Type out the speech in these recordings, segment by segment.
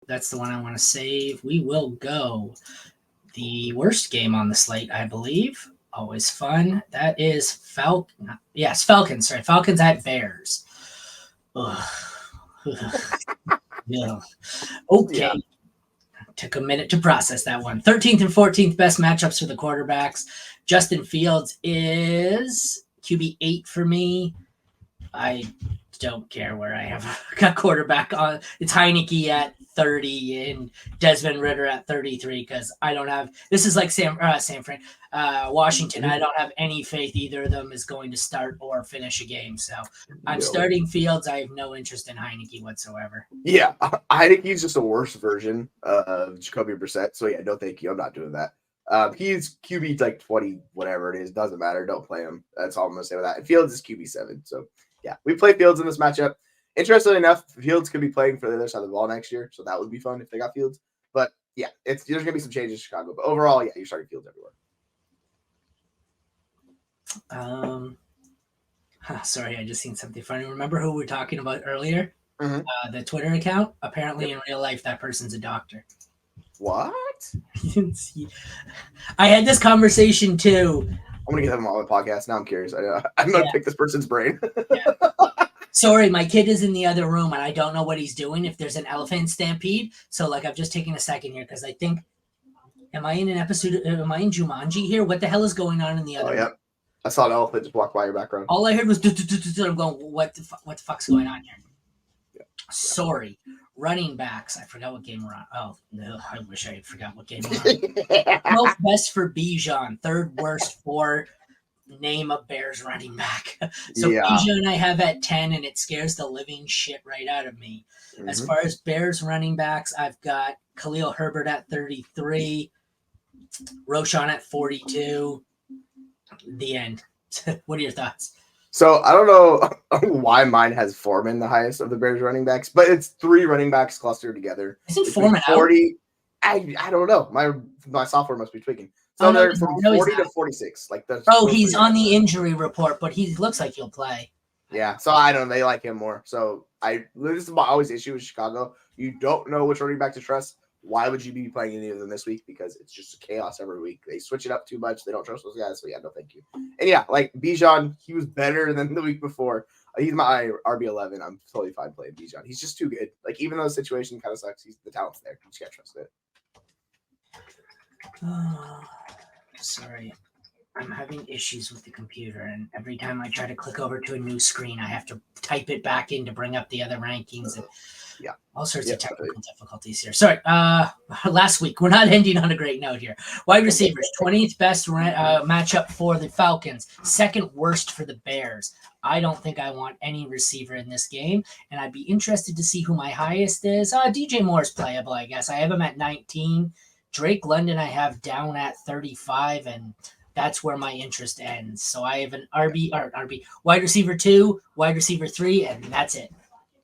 That's the one I want to save. We will go the worst game on the slate, I believe. Always fun. That is Falcons. Sorry, Falcons at Bears. Ugh. Yeah. Yeah. Okay. Took a minute to process that one. 13th and 14th best matchups for the quarterbacks. Justin Fields is QB8 for me. I don't care where I have got quarterback on. It's Heineke at 30 and Desmond Ritter at 33 because I don't have. This is like Washington. I don't have any faith either of them is going to start or finish a game. So I'm No. starting Fields. I have no interest in Heineke whatsoever. Yeah, I think he's just a worse version of Jacoby Brissett. So yeah, no, thank you. I'm not doing that. He's QB like 20, whatever it is. Doesn't matter. Don't play him. That's all I'm gonna say with that. And Fields is QB7. So yeah, we play Fields in this matchup. Interestingly enough, Fields could be playing for the other side of the ball next year, so that would be fun if they got Fields. But yeah, there's gonna be some changes in Chicago. But overall, yeah, you're starting Fields everywhere. Sorry, I just seen something funny. Remember who we were talking about earlier? Mm-hmm. The Twitter account. Apparently, in real life, that person's a doctor. What? I had this conversation too. I'm gonna get them on the podcast. Now I'm curious. I'm gonna pick this person's brain. Sorry, my kid is in the other room and I don't know what he's doing. If there's an elephant stampede, so like I've just taken a second here because I think, am I in an episode? Am I in Jumanji here? What the hell is going on in the other? Oh yeah, I saw an elephant just walk by your background. All I heard was I'm going, what the fuck's going on here? Yeah. Sorry. Running backs. I forgot what game we're on. Oh, no. I wish I had forgot what game we're on. 12th best for Bijan. Third worst for name a Bears running back. So Bijan I have at 10, and it scares the living shit right out of me. Mm-hmm. As far as Bears running backs, I've got Khalil Herbert at 33, Roschon at 42. The end. What are your thoughts? So I don't know why mine has Foreman the highest of the Bears running backs, but it's 3 running backs clustered together. Isn't Foreman 40? I don't know. My software must be tweaking. So they're from 40 to 46. Like he's on the injury report, but he looks like he'll play. Yeah, so I don't know. They like him more. So this is my always issue with Chicago. You don't know which running back to trust. Why would you be playing any of them this week? Because it's just chaos every week. They switch it up too much. They don't trust those guys. So yeah, no, thank you. And yeah, like Bijan, he was better than the week before. He's my RB11. I'm totally fine playing Bijan. He's just too good. Like even though the situation kind of sucks, the talent's there. You just can't trust it. Sorry. I'm having issues with the computer, and every time I try to click over to a new screen, I have to type it back in to bring up the other rankings. And all sorts of technical difficulties here. Sorry. Last week, we're not ending on a great note here. Wide receivers, 20th best matchup for the Falcons, second worst for the Bears. I don't think I want any receiver in this game, and I'd be interested to see who my highest is. DJ Moore's playable, I guess. I have him at 19. Drake London I have down at 35, and that's where my interest ends. So I have an RB wide receiver 2, wide receiver 3, and that's it.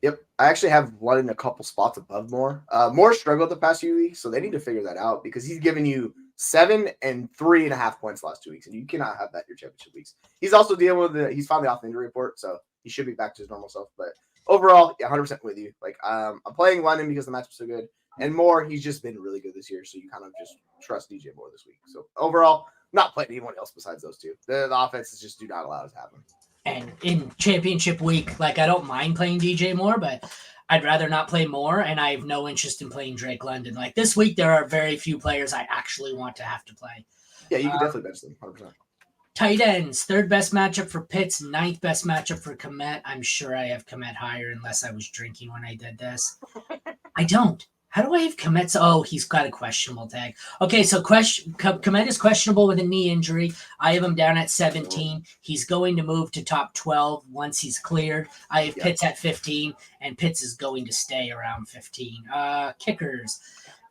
Yep. I actually have London a couple spots above Moore. Moore struggled the past few weeks, so they need to figure that out because he's given you 7 and 3.5 points last 2 weeks, and you cannot have that in your championship weeks. He's also dealing with he's finally off the injury report, so he should be back to his normal self. But overall, 100% with you. Like I'm playing London because the matchup's so good. And Moore, he's just been really good this year, so you kind of just trust DJ Moore this week. So overall, not playing anyone else besides those two. The offenses just do not allow us to have them. And in championship week, like I don't mind playing DJ Moore, but I'd rather not play Moore, and I have no interest in playing Drake London. Like this week, there are very few players I actually want to have to play. Yeah, you can definitely bench them, 100%. Tight ends, third best matchup for Pitts, ninth best matchup for Komet. I'm sure I have Komet higher unless I was drinking when I did this. I don't. How do I have Komet? Oh, he's got a questionable tag. Okay, so Komet is questionable with a knee injury. I have him down at 17. He's going to move to top 12 once he's cleared. I have Pitts at 15, and Pitts is going to stay around 15. Kickers.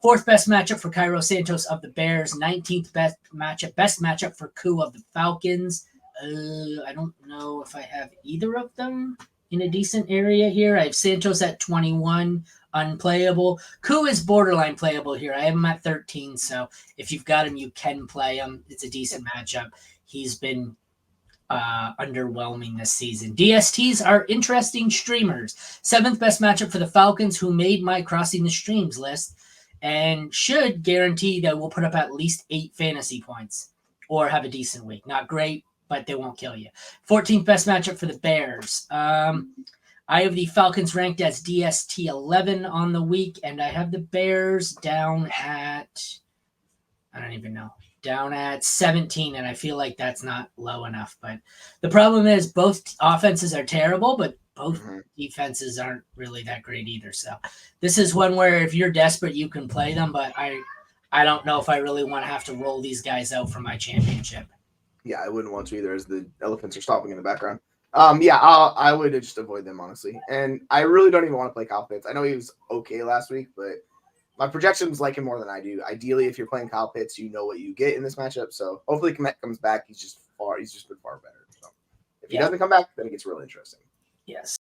Fourth best matchup for Cairo Santos of the Bears. 19th best matchup for Koo of the Falcons. I don't know if I have either of them in a decent area here. I have Santos at 21, unplayable. Koo is borderline playable here. I have him at 13, so if you've got him, you can play him. It's a decent matchup. He's been underwhelming this season. DSTs are interesting streamers. 7th best matchup for the Falcons, who made my crossing the streams list and should guarantee that we'll put up at least 8 fantasy points or have a decent week. Not great, but they won't kill you. 14th best matchup for the Bears. I have the Falcons ranked as DST 11 on the week, and I have the Bears down at, I don't even know, down at 17, and I feel like that's not low enough. But the problem is both offenses are terrible, but both defenses aren't really that great either. So this is one where if you're desperate, you can play them, but I don't know if I really want to have to roll these guys out for my championship. Yeah, I wouldn't want to either, as the elephants are stopping in the background. I would just avoid them, honestly. And I really don't even want to play Kyle Pitts. I know he was okay last week, but my projections like him more than I do. Ideally, if you're playing Kyle Pitts, you know what you get in this matchup. So hopefully Kmet comes back. He's just been far better. So if he doesn't come back, then it gets really interesting. Yes.